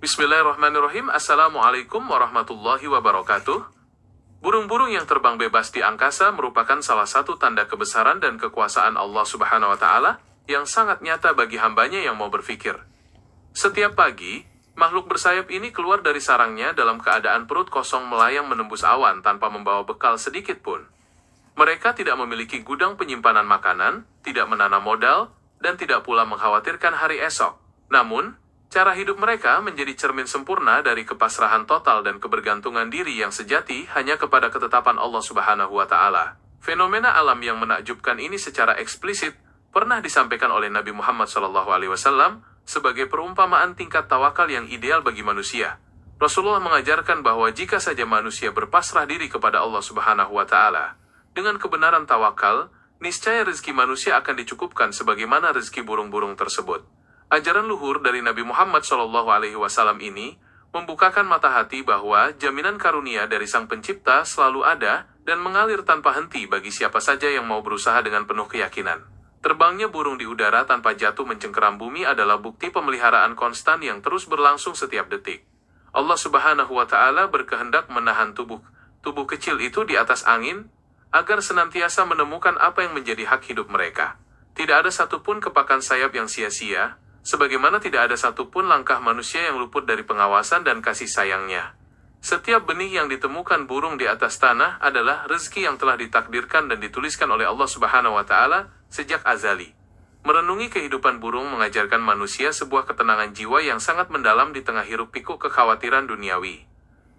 Bismillahirrahmanirrahim. Assalamualaikum warahmatullahi wabarakatuh. Burung-burung yang terbang bebas di angkasa merupakan salah satu tanda kebesaran dan kekuasaan Allah Subhanahu wa Ta'ala yang sangat nyata bagi hambanya yang mau berpikir. Setiap pagi, makhluk bersayap ini keluar dari sarangnya dalam keadaan perut kosong melayang menembus awan tanpa membawa bekal sedikit pun. Mereka tidak memiliki gudang penyimpanan makanan, tidak menanam modal, dan tidak pula mengkhawatirkan hari esok. Namun, cara hidup mereka menjadi cermin sempurna dari kepasrahan total dan kebergantungan diri yang sejati hanya kepada ketetapan Allah Subhanahu wa Ta'ala. Fenomena alam yang menakjubkan ini secara eksplisit pernah disampaikan oleh Nabi Muhammad SAW sebagai perumpamaan tingkat tawakal yang ideal bagi manusia. Rasulullah mengajarkan bahwa jika saja manusia berpasrah diri kepada Allah Subhanahu wa Ta'ala dengan kebenaran tawakal, niscaya rezeki manusia akan dicukupkan sebagaimana rezeki burung-burung tersebut. Ajaran luhur dari Nabi Muhammad SAW ini membukakan mata hati bahwa jaminan karunia dari Sang Pencipta selalu ada dan mengalir tanpa henti bagi siapa saja yang mau berusaha dengan penuh keyakinan. Terbangnya burung di udara tanpa jatuh mencengkeram bumi adalah bukti pemeliharaan konstan yang terus berlangsung setiap detik. Allah Subhanahu wa Ta'ala berkehendak menahan tubuh kecil itu di atas angin agar senantiasa menemukan apa yang menjadi hak hidup mereka. Tidak ada satupun kepakan sayap yang sia-sia, sebagaimana tidak ada satupun langkah manusia yang luput dari pengawasan dan kasih sayangnya. Setiap benih yang ditemukan burung di atas tanah adalah rezeki yang telah ditakdirkan dan dituliskan oleh Allah Subhanahu wa Ta'ala sejak azali. Merenungi kehidupan burung mengajarkan manusia sebuah ketenangan jiwa yang sangat mendalam di tengah hiruk-pikuk kekhawatiran duniawi.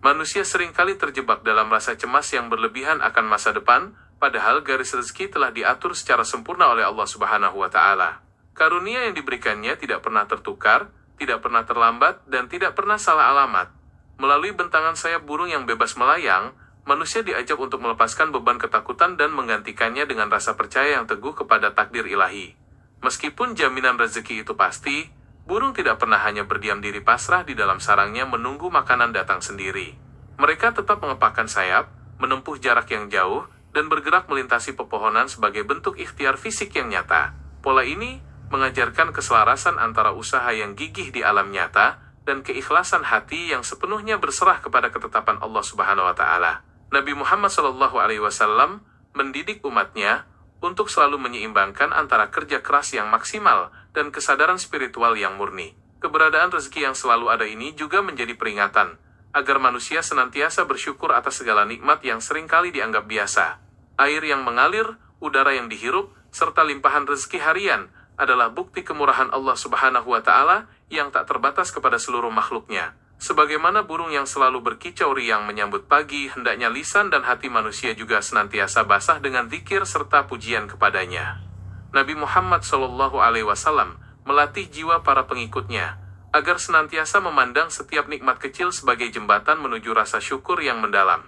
Manusia seringkali terjebak dalam rasa cemas yang berlebihan akan masa depan, padahal garis rezeki telah diatur secara sempurna oleh Allah Subhanahu wa Ta'ala. Karunia yang diberikannya tidak pernah tertukar, tidak pernah terlambat, dan tidak pernah salah alamat. Melalui bentangan sayap burung yang bebas melayang, manusia diajak untuk melepaskan beban ketakutan dan menggantikannya dengan rasa percaya yang teguh kepada takdir ilahi. Meskipun jaminan rezeki itu pasti, burung tidak pernah hanya berdiam diri pasrah di dalam sarangnya menunggu makanan datang sendiri. Mereka tetap mengepakkan sayap, menempuh jarak yang jauh, dan bergerak melintasi pepohonan sebagai bentuk ikhtiar fisik yang nyata. Pola ini mengajarkan keselarasan antara usaha yang gigih di alam nyata dan keikhlasan hati yang sepenuhnya berserah kepada ketetapan Allah Subhanahu wa Ta'ala. Nabi Muhammad SAW mendidik umatnya untuk selalu menyeimbangkan antara kerja keras yang maksimal dan kesadaran spiritual yang murni. Keberadaan rezeki yang selalu ada ini juga menjadi peringatan agar manusia senantiasa bersyukur atas segala nikmat yang seringkali dianggap biasa. Air yang mengalir, udara yang dihirup, serta limpahan rezeki harian adalah bukti kemurahan Allah Subhanahu wa Ta'ala yang tak terbatas kepada seluruh makhluknya. Sebagaimana burung yang selalu berkicau riang menyambut pagi, hendaknya lisan dan hati manusia juga senantiasa basah dengan zikir serta pujian kepadanya. Nabi Muhammad SAW melatih jiwa para pengikutnya agar senantiasa memandang setiap nikmat kecil sebagai jembatan menuju rasa syukur yang mendalam.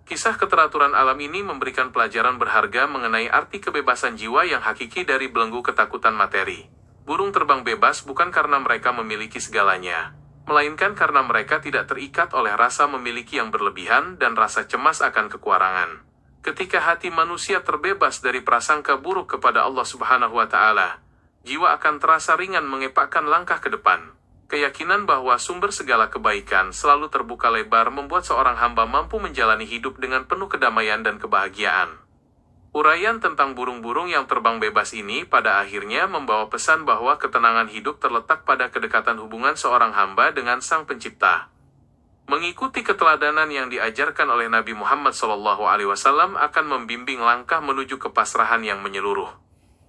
Kisah keteraturan alam ini memberikan pelajaran berharga mengenai arti kebebasan jiwa yang hakiki dari belenggu ketakutan materi. Burung terbang bebas bukan karena mereka memiliki segalanya, melainkan karena mereka tidak terikat oleh rasa memiliki yang berlebihan dan rasa cemas akan kekurangan. Ketika hati manusia terbebas dari prasangka buruk kepada Allah Subhanahu wa Ta'ala, jiwa akan terasa ringan mengepakkan langkah ke depan. Keyakinan bahwa sumber segala kebaikan selalu terbuka lebar membuat seorang hamba mampu menjalani hidup dengan penuh kedamaian dan kebahagiaan. Uraian tentang burung-burung yang terbang bebas ini pada akhirnya membawa pesan bahwa ketenangan hidup terletak pada kedekatan hubungan seorang hamba dengan Sang Pencipta. Mengikuti keteladanan yang diajarkan oleh Nabi Muhammad SAW akan membimbing langkah menuju kepasrahan yang menyeluruh.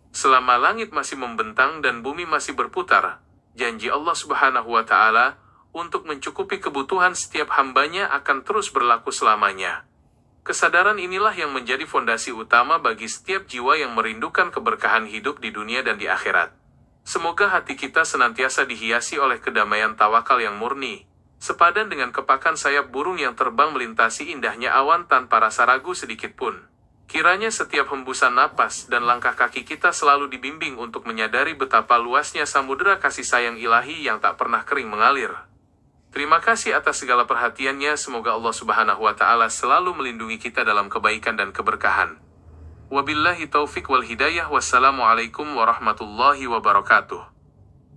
Selama langit masih membentang dan bumi masih berputar, janji Allah Subhanahu wa Ta'ala untuk mencukupi kebutuhan setiap hambanya akan terus berlaku selamanya. Kesadaran inilah yang menjadi fondasi utama bagi setiap jiwa yang merindukan keberkahan hidup di dunia dan di akhirat. Semoga hati kita senantiasa dihiasi oleh kedamaian tawakal yang murni, sepadan dengan kepakan sayap burung yang terbang melintasi indahnya awan tanpa rasa ragu sedikit pun. Kiranya setiap hembusan napas dan langkah kaki kita selalu dibimbing untuk menyadari betapa luasnya samudera kasih sayang ilahi yang tak pernah kering mengalir. Terima kasih atas segala perhatiannya. Semoga Allah Subhanahu wa Ta'ala selalu melindungi kita dalam kebaikan dan keberkahan. Wabillahi taufik wal hidayah. Wassalamualaikum warahmatullahi wabarakatuh.